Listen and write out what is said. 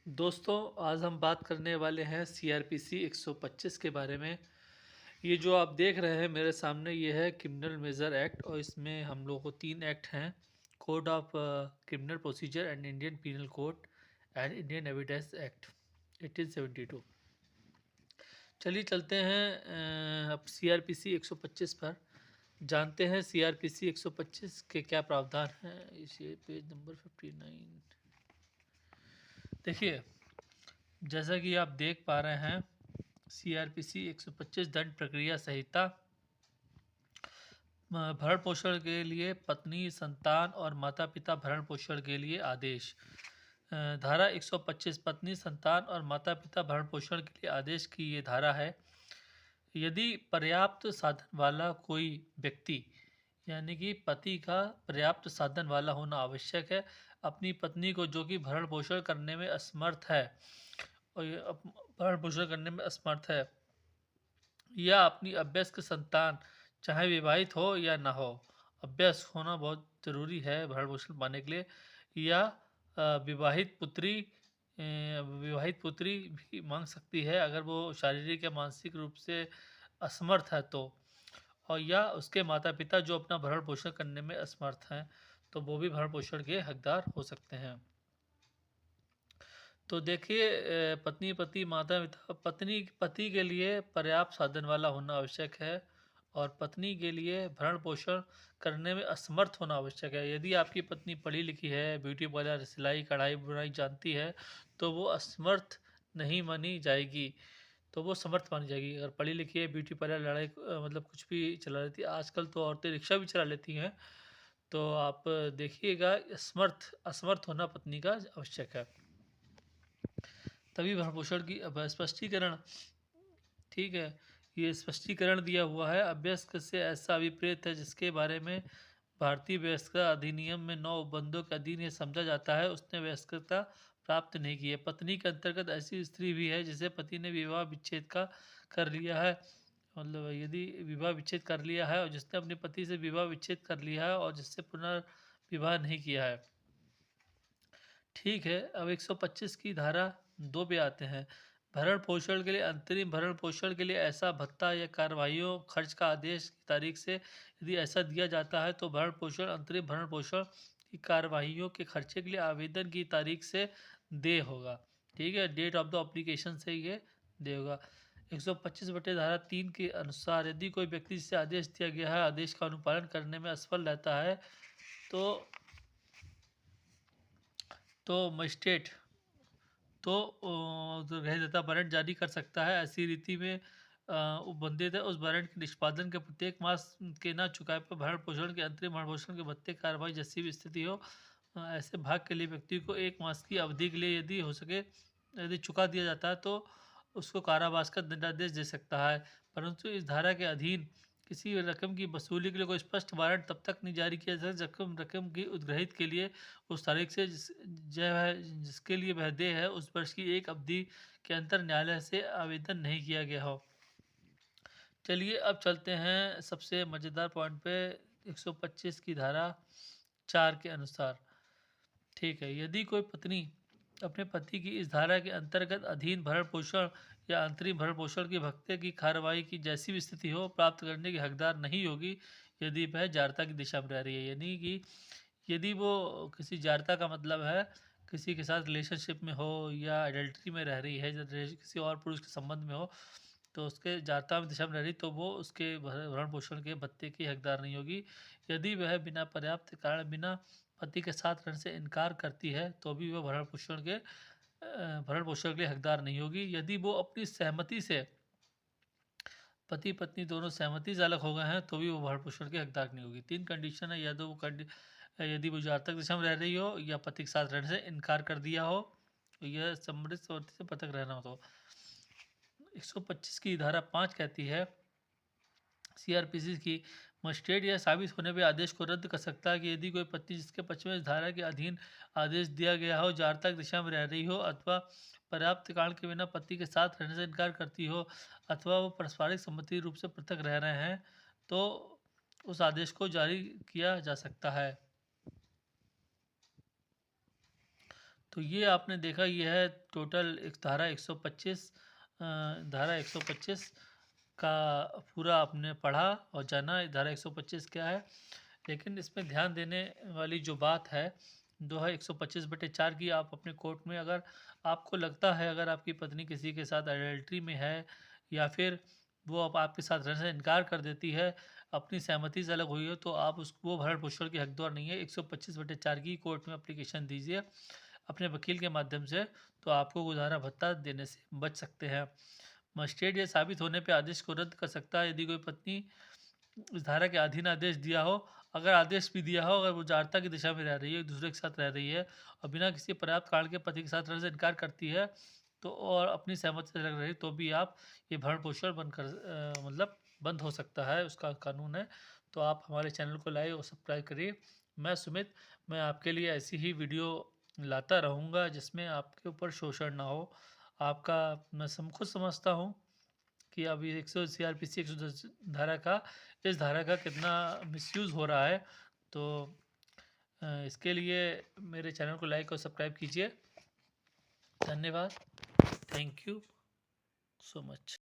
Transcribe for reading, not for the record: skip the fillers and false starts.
दोस्तों, आज हम बात करने वाले हैं सीआरपीसी 125 के बारे में। ये जो आप देख रहे हैं मेरे सामने, ये है क्रिमिनल मेजर एक्ट और इसमें हम लोगों को 3 एक्ट हैं। Code of criminal procedure and Indian penal code and Indian evidence act 1872। चलिए चलते हैं अब सीआरपीसी 125 पर। जानते हैं सीआरपीसी 125 के क्या प्रावधान हैं। इसे पेज नंबर 59। देखिए, जैसा कि आप देख पा रहे हैं, सीआरपीसी 125 दंड प्रक्रिया संहिता भरण पोषण के लिए पत्नी, संतान और माता पिता भरण पोषण के लिए आदेश। धारा 125 पत्नी, संतान और माता पिता भरण पोषण के लिए आदेश की ये धारा है। यदि पर्याप्त साधन वाला कोई व्यक्ति, यानी कि पति का पर्याप्त साधन वाला होना आवश्यक है, अपनी पत्नी को जो कि भरण पोषण करने में असमर्थ है और भरण पोषण करने में असमर्थ है, या अपनी अभ्यस्त संतान, चाहे विवाहित हो या ना हो, अभ्यस्त होना बहुत ज़रूरी है भरण पोषण पाने के लिए, या विवाहित पुत्री विवाहित पुत्री भी मांग सकती है अगर वो शारीरिक या मानसिक रूप से असमर्थ है तो, और या उसके माता पिता जो अपना भरण पोषण करने में असमर्थ हैं, तो वो भी भरण पोषण के हकदार हो सकते हैं। तो देखिए, पत्नी पति माता पिता, पत्नी पति के लिए पर्याप्त साधन वाला होना आवश्यक है और पत्नी के लिए भरण पोषण करने में असमर्थ होना आवश्यक है। यदि आपकी पत्नी पढ़ी लिखी है, ब्यूटी पार्लर, सिलाई कढ़ाई बुनाई जानती है, तो वो असमर्थ नहीं मानी जाएगी, तो वो समर्थ मानी जाएगी। अगर पढ़ी लिखी है, ब्यूटी पार्लर, लड़ाई मतलब कुछ भी चला लेती है, आजकल तो औरतें रिक्शा भी चला लेती हैं, तो आप देखिएगा, असमर्थ असमर्थ होना पत्नी का आवश्यक है, तभी भरण पोषण की। अब स्पष्टीकरण, ठीक है, ये स्पष्टीकरण दिया हुआ है। अभ्यस्त से ऐसा अभिप्रेत है जिसके बारे में भारतीय वयस्कता अधिनियम में 9 उपबंधों के अधीन ये समझा जाता है उसने वयस्कता प्राप्त नहीं की है। पत्नी के अंतर्गत ऐसी स्त्री भी है जिसे पति ने विवाह विच्छेद का कर लिया है, मतलब यदि विवाह विच्छेद कर लिया है और जिसने अपने पति से विवाह विच्छेद कर लिया है और जिससे पुनर्विवाह नहीं किया है। ठीक है, अब 125 की धारा 2 पे आते हैं। भरण पोषण के लिए, अंतरिम भरण पोषण के लिए ऐसा भत्ता या कार्रवाइयों खर्च का आदेश की तारीख से यदि ऐसा दिया जाता है तो भरण पोषण, अंतरिम भरण पोषण की कार्रवाइयों के खर्चे के लिए आवेदन की तारीख से दे होगा। ठीक है, डेट ऑफ द एप्लीकेशन से ये दे होगा। 125 बटे धारा 3 के अनुसार यदि कोई व्यक्ति जिसे आदेश दिया गया है आदेश का अनुपालन करने में असफल रहता है तो मजिस्ट्रेट तो ग्रहदाता वारंट जारी कर सकता है। ऐसी रीति में उपबंधित है उस वारंट के निष्पादन के प्रत्येक मास के न चुकाए पर भरण पोषण के, अंतरिम भरण पोषण के भत्ते कार्रवाई जैसी भी स्थिति हो, ऐसे भाग के लिए व्यक्ति को 1 मास की अवधि के लिए यदि हो सके, यदि चुका दिया जाता है तो उसको कारावास का दंडादेश दे सकता है। परंतु इस धारा के अधीन किसी रकम की वसूली के लिए कोई स्पष्ट वारंट तब तक नहीं जारी किया जा सकता जब रकम की उद्ग्रहित के लिए उस तारीख से जिसके लिए वह देय है उस वर्ष की एक अवधि के अंतर न्यायालय से आवेदन नहीं किया गया हो। चलिए अब चलते हैं सबसे मज़ेदार पॉइंट पे। 125 की धारा 4 के अनुसार, ठीक है, यदि कोई पत्नी अपने पति की इस धारा के अंतर्गत अधीन भरण पोषण या अंतरिम भरण पोषण के भत्ते की कार्रवाई की जैसी भी स्थिति हो, प्राप्त करने की हकदार नहीं होगी यदि वह जारता की दिशा में रह रही है। यानी कि यदि वो किसी जारता का मतलब है किसी के साथ रिलेशनशिप में हो या एडल्ट्री में रह रही है, किसी और पुरुष के संबंध में हो, तो उसके जारता में दिशा में रह रही, तो वो उसके भरण पोषण के भत्ते की हकदार नहीं होगी। यदि वह बिना पर्याप्त कारण बिना पति के साथ रहने से इनकार करती है तो भी वह भरण पोषण के लिए हकदार नहीं होगी। यदि वो अपनी सहमति से, पति पत्नी दोनों सहमति से अलग हो गए हैं, तो भी वो भरण पोषण के हकदार नहीं होगी। 3 कंडीशन है, या तो वो यदि वो जातक दिशा में रह रही हो, या पति के साथ रहने से इनकार कर दिया हो, या सम्मिलित संमति से पृथक रहना हो। तो 125 की धारा 5 कहती है, सीआरपीसी की, मजिस्ट्रेट यह साबित होने पर आदेश को रद्द कर सकता है कि यदि कोई पत्नी जिसके पक्ष में इस धारा के अधीन आदेश दिया गया हो जारता की दिशा में रह रही हो अथवा पर्याप्त कारण के बिना पति के साथ रहने से इनकार करती हो अथवा वो पारस्परिक सम्मति रूप से पृथक रह रहे हैं, तो उस आदेश को जारी किया जा सकता है। तो ये आपने देखा, ये है टोटल एक धारा 125, धारा 125 का पूरा आपने पढ़ा और जाना धारा 125 क्या है। लेकिन इसमें ध्यान देने वाली जो बात है जो है 125/4 की, आप अपने कोर्ट में अगर आपको लगता है अगर आपकी पत्नी किसी के साथ अडल्ट्री में है या फिर वो अब आपके साथ रहने से इनकार कर देती है, अपनी सहमति से अलग हुई हो, तो आप उसको भरण पोषण की हकदार नहीं है। 125/4 की कोर्ट में एप्लीकेशन दीजिए अपने वकील के माध्यम से, तो आपको गुजारा भत्ता देने से बच सकते हैं। मजिस्ट्रेट ये साबित होने पे आदेश को रद्द कर सकता है यदि कोई पत्नी इस धारा के अधीन आदेश दिया हो, अगर आदेश भी दिया हो, अगर वो जारता की दिशा में रह रही है, एक दूसरे के साथ रह रही है और बिना किसी पर्याप्त कारण के पति के साथ रहने से इनकार करती है, तो और अपनी सहमति से लग रही, तो भी आप ये भरण पोषण बंद कर मतलब बंद हो सकता है, उसका कानून है। तो आप हमारे चैनल को लाइक और सब्सक्राइब करिए। मैं सुमित, मैं आपके लिए ऐसी ही वीडियो लाता रहूँगा जिसमें आपके ऊपर शोषण ना हो। आपका मैं खुद समझता हूँ कि अभी 100 CRPC 110 धारा का, इस धारा का कितना मिसयूज़ हो रहा है। तो इसके लिए मेरे चैनल को लाइक और सब्सक्राइब कीजिए। धन्यवाद। Thank you so much.